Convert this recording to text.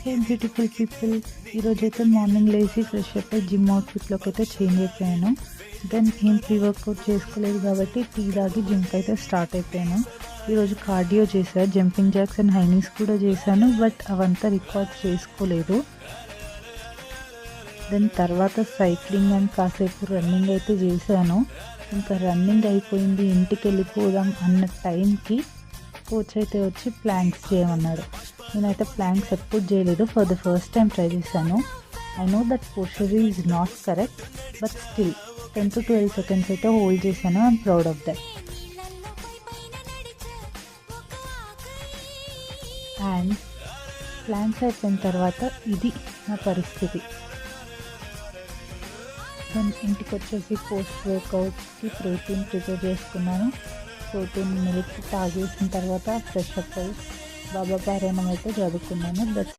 హే beautiful people, ఈరోజైతే morning లేచి fresh అయిపోయి జిమ్ అవుట్ఫిట్లోకి అయితే చేంజ్ అయిపోయాను. దెన్ ఏం ప్రీ వర్కౌట్ చేసుకోలేదు కాబట్టి టీ తాగి జిమ్కి అయితే స్టార్ట్ అయిపోయాను. ఈరోజు కార్డియో చేశాను, జంపింగ్ జాక్స్ అండ్ హైనీస్ కూడా చేశాను, బట్ అవంతా రికార్డ్ చేసుకోలేదు. దెన్ తర్వాత సైక్లింగ్ అండ్ కాసేపు రన్నింగ్ అయితే చేశాను. ఇంకా రన్నింగ్ అయిపోయింది, ఇంటికి వెళ్ళిపోదాం అన్న టైంకి కోచ్ అయితే వచ్చి ప్లాంక్స్ చేయమన్నాడు. నేనైతే ప్లాంక్స్ ఎప్పుడు చేయలేదు, for the first time try చేశాను. I know that posture is not correct, but still 10 to 12 seconds అయితే హోల్డ్ చేశాను. I'm proud of that. And planks అయిపోయిన తర్వాత ఇది నా పరిస్థితి. నేను ఇంటికి వచ్చేసి పోస్ట్ వర్కౌట్కి ప్రోటీన్ ప్రిపేర్ చేసుకున్నాను. ప్రోటీన్ మిల్క్ తాగేసిన తర్వాత ఫ్రెష్ అప్ అయ్యి బాబా పారాయణం అయితే చదువుకున్నాను. దట్స్